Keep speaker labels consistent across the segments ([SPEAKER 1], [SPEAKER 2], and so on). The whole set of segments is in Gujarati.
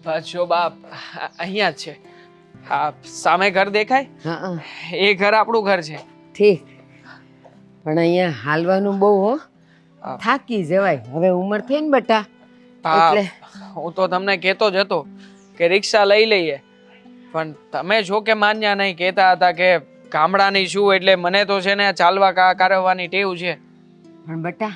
[SPEAKER 1] બસ જો બાપ અહીંયા જ છે. હા, સામે ઘર દેખાય?
[SPEAKER 2] હા
[SPEAKER 1] એ ઘર આપણું ઘર છે.
[SPEAKER 2] ઠીક, પણ અહીંયા હાલવાનું બહુ હો,
[SPEAKER 1] હા.
[SPEAKER 2] થાકી જવાય. હવે ઉંમર થઈ ને બટા,
[SPEAKER 1] બાપ,
[SPEAKER 2] એટલે
[SPEAKER 1] હું તો તમને કહેતો જ હતો કે રિક્ષા લઈ લઈએ, પણ તમે જો કે માન્યા નહીં. કહેતા હતા કે ગામડાની શું, એટલે મને તો છે ને ચાલવા કારવવાની ટેવ છે.
[SPEAKER 2] પણ બટા,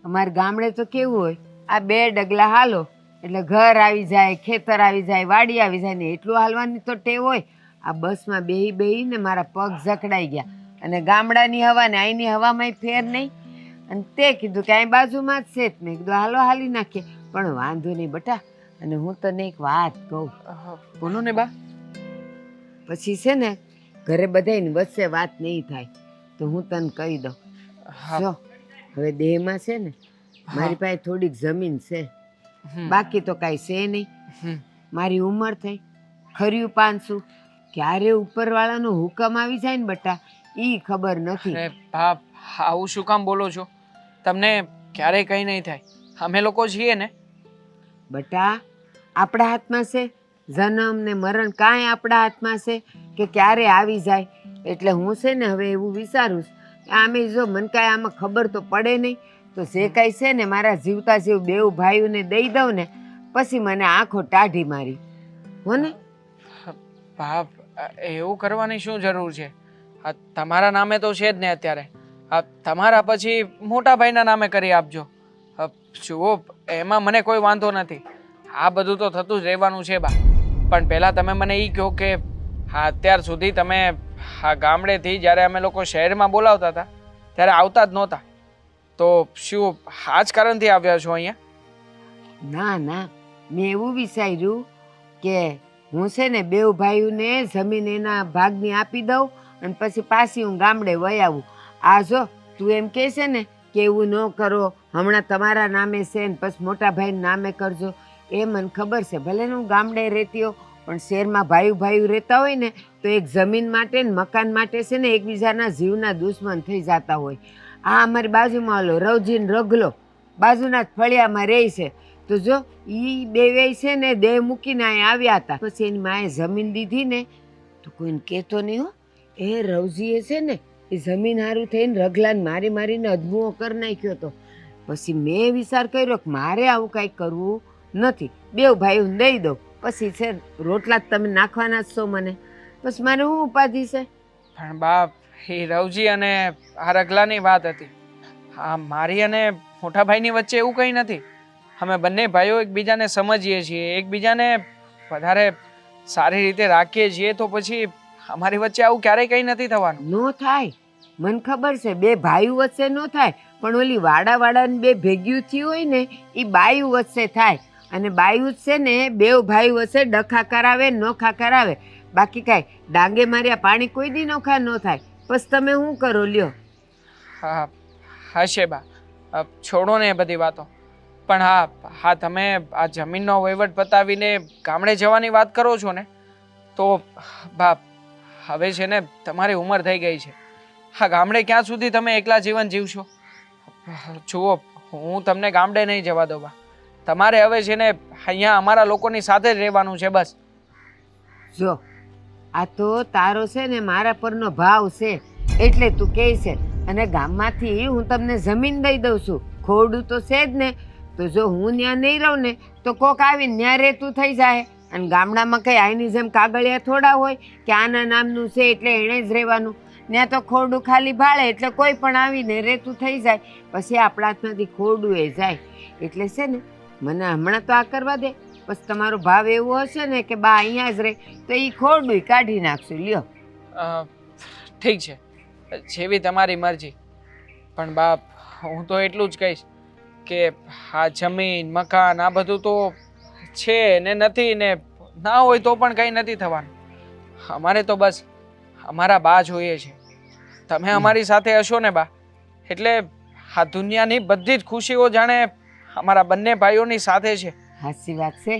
[SPEAKER 2] અમારે ગામડે તો કેવું હોય, આ 2 ડગલા હાલો એટલે ઘર આવી જાય, ખેતર આવી જાય, વાડી આવી જાય ને એટલું હાલવાની તો ટેવ હોય. આ બસમાં બેહી બેહીને મારા પગ જકડાઈ ગયા. અને ગામડાની હવા ને અહીંની હવામાં ફેર નહીં. અને તે કીધું કે અહીં બાજુમાં જ છે. મેં કીધું હાલો હાલી નાખીએ, પણ વાંધો નહીં બટા. અને હું તને એક વાત કહું.
[SPEAKER 1] બોલો ને બા.
[SPEAKER 2] પછી છે ને ઘરે બધાની વચ્ચે વાત નહીં થાય તો હું તને કહી દઉં.
[SPEAKER 1] હા.
[SPEAKER 2] જો હવે દેહમાં છે ને મારી પાસે થોડીક જમીન છે, બાકી તો કાંઈ છે નહીં. મારી ઉંમર થઈ, ખર્યું પાંચું, ક્યારે ઉપરવાળાનો હુકમ આવી જાય ને બટા એ ખબર નથી.
[SPEAKER 1] અરે બાપ, આવું શું કામ બોલો છો? તમને ક્યારેય કંઈ નહીં થાય. અમે લોકો છીએ ને.
[SPEAKER 2] બટા, આપણા હાથમાં છે? જન્મ ને મરણ કાંઈ આપણા હાથમાં છે કે ક્યારે આવી જાય? એટલે હું છે ને હવે એવું વિચારું છું, આમે જો મને કાંઈ આમાં ખબર તો પડે નહીં, તો જે કાંઈ છે ને મારા જીવતા જીવ 2 ભાઈઓને દઈ દઉં ને, પછી મને આંખો ટાઢી મારી હો ને.
[SPEAKER 1] બાપ, એવું કરવાની શું જરૂર છે? આ તમારા નામે તો છે જ ને અત્યારે. આ તમારા પછી મોટા ભાઈના નામે કરી આપજો. જુઓ, એમાં મને કોઈ વાંધો નથી. આ બધું તો થતું જ રહેવાનું છે બા. પણ પહેલાં તમે મને એ કહો કે અત્યાર સુધી તમે આ ગામડેથી જ્યારે અમે લોકો શહેરમાં બોલાવતા હતા ત્યારે આવતા જ નહોતા, તો શું આ જ કારણથી આવ્યા છો અહીંયા?
[SPEAKER 2] ના ના, મેં એવું વિચાર્યું કે હું છે ને 2 ભાઈઓને જમીન એના ભાગની આપી દઉં અને પછી પાછી હું ગામડે વહી આવું. આ જો તું એમ કહે છે ને કે એવું ન કરો, હમણાં તમારા નામે છે ને પછી મોટા ભાઈના નામે કરજો, એ મને ખબર છે. ભલે ને હું ગામડે રહેતી હોઉં, પણ શહેરમાં ભાઈઓ રહેતા હોય ને તો એક જમીન માટે ને મકાન માટે છે ને એકબીજાના જીવના દુશ્મન થઈ જતા હોય. આ અમારી બાજુમાં ઓલો રવજી ને રગલો બાજુના જ ફળિયામાં રહે છે. તો જો એ 2 વેય છે ને દેહ મૂકીને અહીં આવ્યા હતા. પછી એની માએ જમીન દીધી ને તો કોઈને કહેતો નહીં હો. એ રવજીએ છે ને એ જમીન હારું થઈને રગલાને મારી મારીને અધમુઓ કરી નાખ્યો હતો. પછી મેં વિચાર કર્યો કે મારે આવું કાંઈ કરવું નથી, 2 ભાઈઓને દઈ દઉં, પછી છે રોટલા જ તમે નાખવાના જ છો મને, પછી મારે શું ઉપાધિ છે?
[SPEAKER 1] પણ બાપ, એ રવજી અને આ રગલાની વાત હતી. હા, મારી અને મોટા ભાઈની વચ્ચે એવું કંઈ નથી. અમે બંને ભાઈઓ એકબીજાને સમજીએ છીએ, એકબીજાને વધારે સારી રીતે રાખીએ છીએ, તો પછી અમારી વચ્ચે આવું ક્યારેય કંઈ નથી થવાનું.
[SPEAKER 2] નો થાય, મને ખબર છે 2 ભાઈઓ વચ્ચે નો થાય, પણ ઓલી વાડાની 2 ભેગ્યું થયું હોય ને એ બાયું વચ્ચે થાય. અને બાયું જ છે ને 2 ભાઈ વચ્ચે ડખા કરાવે, નોખા કરાવે. બાકી કાંઈ ડાંગે માર્યા પાણી કોઈ દી નોખા ન થાય. પછી તમે શું કરો લ્યો?
[SPEAKER 1] હા, હશે બા, છોડો ને એ બધી વાતો. પણ હા, તમે આ જમીનનો વહીવટ પતાવીને ગામડે જવાની વાત કરો છો ને, તો બાપ હવે છે ને તમારી ઉંમર થઈ ગઈ છે. હા, ગામડે ક્યાં સુધી તમે એકલા જીવન જીવશો? જુઓ, હું તમને ગામડે નહીં જવા દઉં બા. તમારે હવે છે ને અહીંયા અમારા લોકોની સાથે જ રહેવાનું છે બસ.
[SPEAKER 2] જો આ તો તારો છે ને મારા પરનો ભાવ છે એટલે તું કહે છે. અને ગામમાંથી હું તમને જમીન દઈ દઉં છું, ખોરડું તો છે જ ને. તો જો હું ત્યાં નહીં રહું ને તો કોક આવીને ત્યાં રહેતું થઈ જાય. અને ગામડામાં કંઈ આઈની જેમ કાગળિયા થોડા હોય કે આના નામનું છે એટલે એણે જ રહેવાનું. ત્યાં તો ખોરડું ખાલી ભાળે એટલે કોઈ પણ આવીને રહેતું થઈ જાય. પછી આપણા હાથમાંથી ખોરડું એ જાય. એટલે છે ને મને હમણાં તો આ કરવા દે, પછી તમારો ભાવ એવો હશે ને કે બા અહીંયા જ રહે તો એ ખોરડું કાઢી નાખશું. લ્યો.
[SPEAKER 1] ઠીક છે, જેવી તમારી મરજી. પણ બાપ, હું તો એટલું જ કહીશ કે આ જમીન મકાન આ બધું તો છે ને નથી ને ના હોય તો પણ કંઈ નથી થવાનું. અમારે તો બસ અમારા બા જોઈએ છે. તમે અમારી સાથે હશો ને બા, એટલે આ દુનિયાની બધી જ ખુશીઓ જાણે અમારા બંને ભાઈઓની સાથે છે.
[SPEAKER 2] સાચી વાત છે.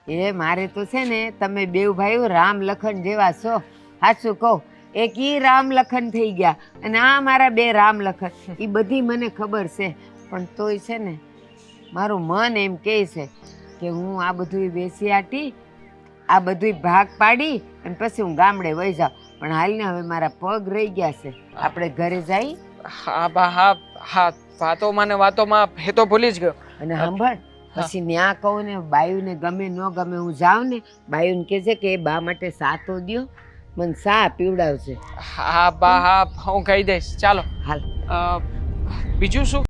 [SPEAKER 2] એ મારે તો છે ને તમે 2 ભાઈઓ રામ લખન જેવા છો. સાચું કહું, એક ઈ રામ લખન થઈ ગયા અને આ મારા 2 રામ લખન. એ બધી મને ખબર છે, પણ તોય છે ને મારું મન એમ કહે છે કે હું આ બધું વેચી આટી આ બધું ભાગ પાડી અને પછી હું ગામડે વહી જાઉં. પણ હાલ ને હવે મારા પગ રહી ગયા છે. આપણે ઘરે જઈ
[SPEAKER 1] હા બા હા હા, વાતોમાં ને વાતોમાં એ તો ભૂલી જ ગયો.
[SPEAKER 2] અને સાંભળ પછી ન્યા કહું ને બાયુને ગમે ન ગમે હું જાઉં ને બાયુને કહેજે કે એ બા માટે સાતો દ્યો મને સા પીવડાવશે.
[SPEAKER 1] હા બા હા, હું કહી દઈશ. ચાલો
[SPEAKER 2] હાલ
[SPEAKER 1] બીજું શું?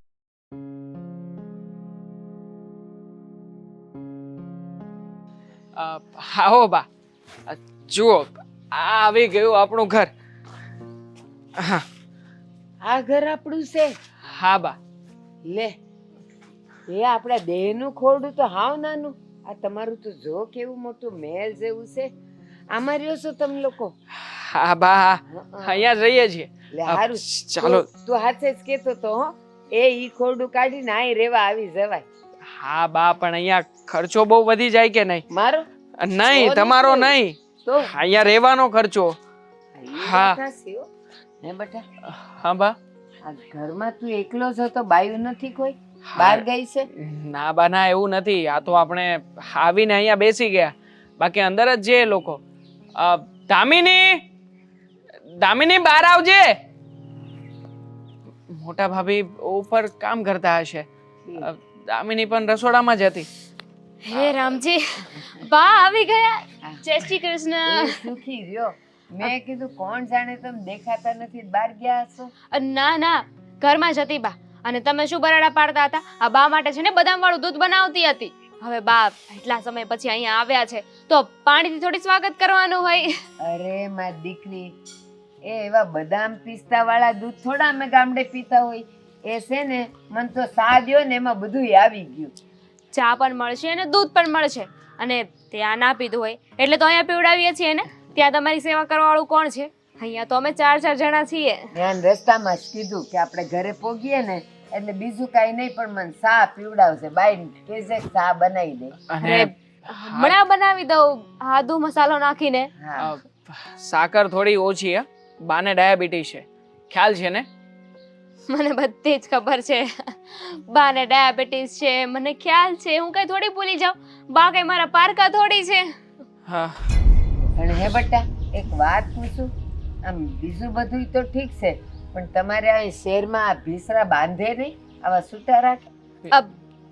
[SPEAKER 1] હા હો બા, જુઓ આ આવી ગયું આપણું ઘર. હા
[SPEAKER 2] આ ઘર આપણું છે.
[SPEAKER 1] હા બા.
[SPEAKER 2] લે એ આપણા દેહનું ખોરડું તો હાવ નાનું. આ તમારું તો જો કેવું મોટું મહેલ જેવું છે. આમાં રહ્યો છો તમે લોકો?
[SPEAKER 1] હા બા હા, અહીંયા જ રહીએ છીએ.
[SPEAKER 2] લે હારું
[SPEAKER 1] ચાલો.
[SPEAKER 2] તું હાથે જ કેતો તો હો એ ઈ ખોરડું કાઢીને અહીં રેવા આવી જવાય.
[SPEAKER 1] હા બા, પણ અહીંયા ખર્ચો બહુ વધી જાય કે નહીં?
[SPEAKER 2] મારો
[SPEAKER 1] નહીં, તમારો નહીં,
[SPEAKER 2] તો
[SPEAKER 1] અહીંયા રહેવાનો ખર્ચો. હા.
[SPEAKER 2] હે બેટા
[SPEAKER 1] હા બા.
[SPEAKER 2] આ ઘરમાં તું એકલો જ હતો, બાયું નથી કોઈ? બહાર ગઈ છે?
[SPEAKER 1] ના બા ના, એવું નથી. આ તો આપણે આવીને અહીંયા બેસી ગયા, બાકી અંદર જ છે એ લોકો. દામિની, દામિની બહાર આવજે. મોટા ભાભી ઉપર કામ કરતા હશે. દામિની પણ રસોડામાં જ હતી.
[SPEAKER 3] હે રામજી, બા આવી ગયા. જય શ્રી કૃષ્ણ.
[SPEAKER 2] એ સુખી રહ્યો. મેં કીધું કોણ જાણે તમે દેખાતા નથી, બહાર ગયા હશો.
[SPEAKER 3] ના ના, ઘરમાં જ હતી બા. અને તમે શું બરાડા પાડતા હતા? આ બા માટે છે ને બદામ વાળું દૂધ બનાવતી હતી. હવે બા એટલા સમય પછી અહીંયા આવ્યા છે તો પાણીથી થોડી સ્વાગત કરવાનું હોય.
[SPEAKER 2] અરે મારી દીકરી, એ એવા બદામ પિસ્તા વાળા દૂધ થોડા અમે ગામડે પીતા હોય. એ છે ને મને તો સા દ્યો ને એમાં બધું આવી ગયું.
[SPEAKER 3] ચા પણ મળશે અને દૂધ પણ મળશે. અને ત્યાં ના પીધું હોય એટલે તો અહીંયા પીવડાવીએ છીએ ને. ત્યાં તમારી સેવા કરવા વાળું કોણ છે? અહીંયા તો અમે 4 જણા છીએ.
[SPEAKER 2] ત્યાં રસ્તામાં જ કીધું કે આપણે ઘરે પોગીએ ને એટલે બીજું કાંઈ નહીં પણ મને સા પીવડાવશે. બાઈ કેજે સા બનાવી દે.
[SPEAKER 1] અને
[SPEAKER 3] હમણાં બનાવી દઉં આદુ મસાલો નાખીને.
[SPEAKER 2] હા
[SPEAKER 1] સાકર થોડી ઓછી. બાને ડાયાબિટીસ છે, ખ્યાલ છે ને?
[SPEAKER 3] મને બધી જ ખબર છે. બાને ડાયાબિટીસ છે, મને ખ્યાલ છે. હું કઈ થોડી ભૂલી જાઉં? બા કઈ મારા પારકા થોડી છે.
[SPEAKER 1] હા.
[SPEAKER 2] પણ હે બટા એક વાત પૂછું? આમ બીજું બધું તો ઠીક છે પણ તમારે અહીં શહેરમાં આ ભીસરા બાંધે નહીં? આવા છૂટા રાખે?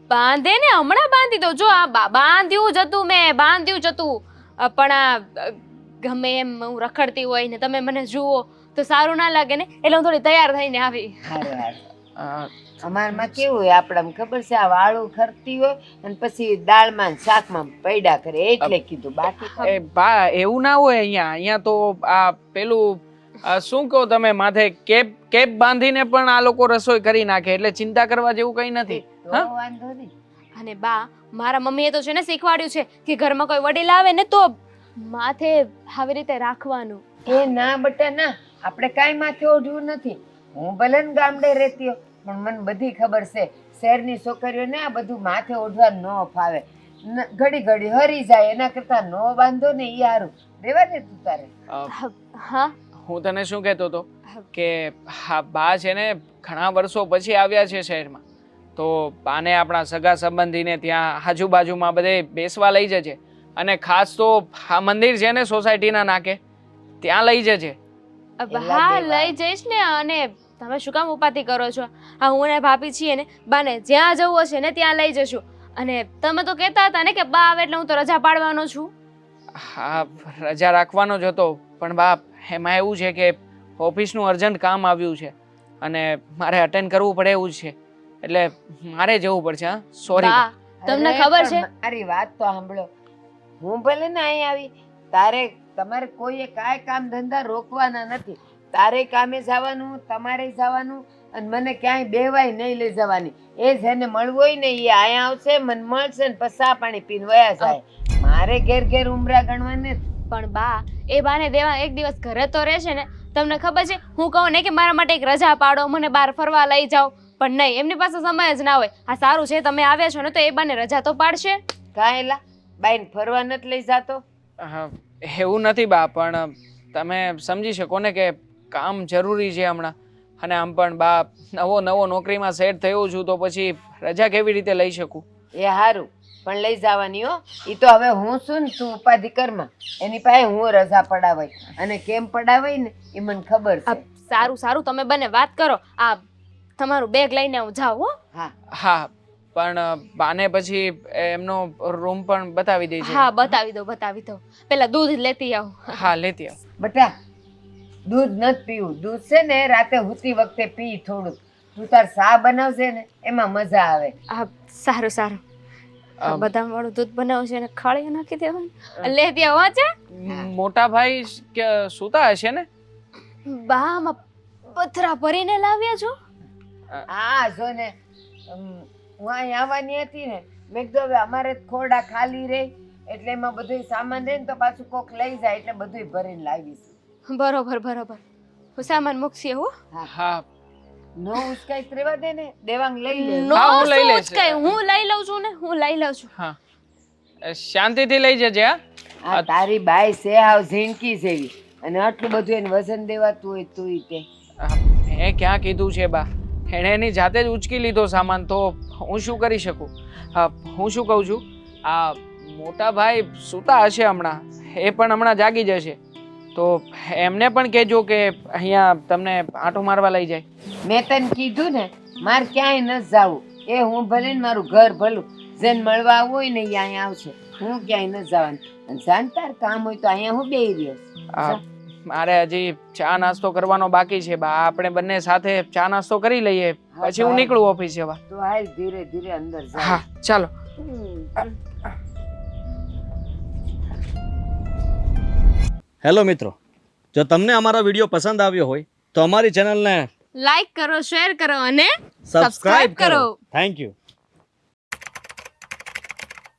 [SPEAKER 3] બાંધે ને, હમણાં બાંધી દો. જો આ બાંધ્યું જ હતું, મેં બાંધ્યું જ હતું. પણ આ ગમે એમ હું રખડતી હોય ને તમે મને જુઓ તો સારું ના લાગે ને, એટલે હું થોડી તૈયાર થઈને આવી.
[SPEAKER 2] હારું હારું. અમારમાં કેવું હોય આપણામાં ખબર છે, આ વાળું ખરતી હોય અને પછી દાળમાં ને શાકમાં પૈડા કરે એટલે કીધું. બાકી
[SPEAKER 1] એ બા એવું ના હોય અહીંયા. અહીંયા તો આ પેલું શું કહો તમે, માથે કેપ બાંધીને પણ આ લોકો રસોઈ કરી નાખે, એટલે ચિંતા કરવા જેવું કઈ નથી.
[SPEAKER 2] તો વાંધો નહીં.
[SPEAKER 3] અને બા મારા મમ્મીએ તો છે ને શીખવાડ્યું છે કે ઘરમાં કોઈ વડીલ આવે ને તો માથે આવી રીતે રાખવાનું.
[SPEAKER 2] એ ના બટા ના, આપણે કાંઈ માથે ઓઢવું નથી. હું ભલે ને ગામડે રહેતી હો પણ મને બધી ખબર છે શહેરની છોકરીઓને આ બધું માથે ઓઢવા ન ફાવે. ઘડી ઘડી હરી જાય એના કરતા ન બાંધો ને ઈ હારું. રેવા દે તું તારે.
[SPEAKER 3] હા,
[SPEAKER 1] હું તને શું કહેતો હતો કે હા બા છે ને ઘણા વર્ષો પછી આવ્યા છે શહેરમાં, તો બાને આપણા સગા સંબંધીને ત્યાં આજુબાજુમાં બધે બેસવા લઈ જજે. અને ખાસ તો આ મંદિર છે ને સોસાયટીના નાકે, ત્યાં લઈ જજે.
[SPEAKER 3] હા લઈ જઈશ ને. અને તમે શું કામ ઉપાધિ કરો છો? હા હું ને ભાભી છીએ ને, બાને જ્યાં જવું હશે ને ત્યાં લઈ જશું. અને તમે તો કહેતા હતા ને કે બા આવે એટલે હું તો રજા પાડવાનો છું.
[SPEAKER 1] હા રજા રાખવાનો જ હતો, પણ બા એમાં એવું છે કે ઓફિસનું અર્જન્ટ કામ આવ્યું છે અને મારે અટેન્ડ કરવું પડે એવું છે, એટલે મારે જવું પડશે. હા સોરી.
[SPEAKER 3] બા તમને
[SPEAKER 2] અરે,
[SPEAKER 3] ખબર
[SPEAKER 2] પણ
[SPEAKER 3] છે
[SPEAKER 2] મારી વાત તો સાંભળો. હું ભલે ને અહીં આવી, તારે તમારે કોઈએ કાંઈ કામ ધંધા રોકવાના નથી. તારે કામે જવાનું, તમારે જવાનું અને મને ક્યાંય બેવાય નહીં લઈ જવાની. એ જેને મળવું હોય ને એ અહીંયા આવશે, મને મળશે ને પછી ચા પાણી પીને વયા જાય. મારે ઘેર ઘેર ઉમરા ગણવાને.
[SPEAKER 3] પણ બા એ બાને દેવા એક દિવસ ઘરે તો રહેશે ને. તમને ખબર છે હું કહું ને કે મારા માટે એક રજા પાડો, મને બહાર ફરવા લઈ જાઓ, પણ નહીં, એમની પાસે સમય જ ના હોય. આ સારું છે તમે આવ્યા છો ને તો એ બાને રજા તો પાડશે.
[SPEAKER 2] કાંઈ લા બાઈને ફરવા નથી લઈ જાતો?
[SPEAKER 1] એવું નથી બા, પણ તમે સમજી શકો ને કે કામ જરૂરી છે હમણાં. અને આમ પણ બા નવો નોકરીમાં સેટ થયો છું તો પછી રજા કેવી રીતે લઈ શકું?
[SPEAKER 2] એ સારું પણ લઈ જવાની હો. ઈ તો હવે હું છું ને, તું ઉપાધિ કરમાં. એની પાસે હું રજા પડાવાય અને કેમ પડાવાય ને એ મને ખબર
[SPEAKER 3] આ
[SPEAKER 2] છે.
[SPEAKER 3] સારું સારું તમે બંને વાત કરો. આ તમારું બેગ લઈને હું જાઉં હો.
[SPEAKER 2] હા
[SPEAKER 1] હા પણ બાને પછી એમનો રૂમ પણ બતાવી દેજે.
[SPEAKER 3] હા બતાવી દો. પેલા દૂધ લેતી આવું.
[SPEAKER 1] હા લેતી આવ.
[SPEAKER 2] બટા દૂધ નથી પીવું. દૂધ છે ને રાતે હુતી વખતે પી થોડુંક. તું તાર સા બનાવશે ને એમાં મજા આવે.
[SPEAKER 3] હા સારું બદામ વાળું દૂધ બનાવશે ને ખાળી નાખી દેવાનું લેતી આવો છે.
[SPEAKER 1] મોટા ભાઈ સૂતા હશે ને?
[SPEAKER 3] બામાં પથરા ભરીને લાવ્યા છો.
[SPEAKER 2] હા જો ને હું અહીં આવવાની હતી ને મેં કીધું હવે અમારે જ ખોરડા ખાલી રહે એટલે એમાં બધું સામાન રહે ને તો પાછું કોક લઈ જાય એટલે બધું ભરીને લાવીશ.
[SPEAKER 3] બરોબર હું સામાન મૂકશે હો.
[SPEAKER 1] હા
[SPEAKER 2] નો ઉસકાઈ રેવા દે ને દેવાંગ લઈ લે.
[SPEAKER 3] નો
[SPEAKER 1] હા, હું લઈ
[SPEAKER 3] શું
[SPEAKER 1] લઈશ.
[SPEAKER 3] જ કઈ હું લઈ લઉં છું ને હું લઈ લઉં છું.
[SPEAKER 1] હા શાંતિથી લઈ જજે. હા
[SPEAKER 2] આ તારી બાઈ છે હાવ ઝીણકી જેવી અને આટલું બધું એને વજન દેવાતું હોય તું તે.
[SPEAKER 1] મેં ક્યાં કીધું છે બા? એણે એની જાતે જ ઉચકી લીધો સામાન તો હું શું કરી શકું? હું શું કહું છું, આ મોટા ભાઈ સૂતા હશે હમણાં, એ પણ હમણાં જાગી જશે તો એમને પણ કહેજો કે અહીંયા તમને આંટો મારવા લઈ જાય.
[SPEAKER 2] મેં તને કીધું ને મારે ક્યાંય ન જાવું. એ હું ભલે ને મારું ઘર ભલું જેને મળવા આવવું હોય ને એ અહીંયા આવશે. હું ક્યાંય ન જવાનું. અને શાંતાર કામ હોય તો અહીંયા હું બેહી રહ્યો.
[SPEAKER 1] મારે હજી ચા નાસ્તો કરવાનો બાકી છે બા. આપણે બંને સાથે ચા નાસ્તો કરી લઈએ પછી હું નીકળું ઓફિસે. હવે
[SPEAKER 2] તો હાલ ધીરે ધીરે અંદર જા.
[SPEAKER 1] હા ચાલો.
[SPEAKER 4] હેલો મિત્રો, જો તમને અમારો વિડીયો પસંદ આવ્યો હોય તો અમારી ચેનલને
[SPEAKER 3] લાઈક કરો શેર કરો અને
[SPEAKER 4] સબસ્ક્રાઇબ કરો. Thank you.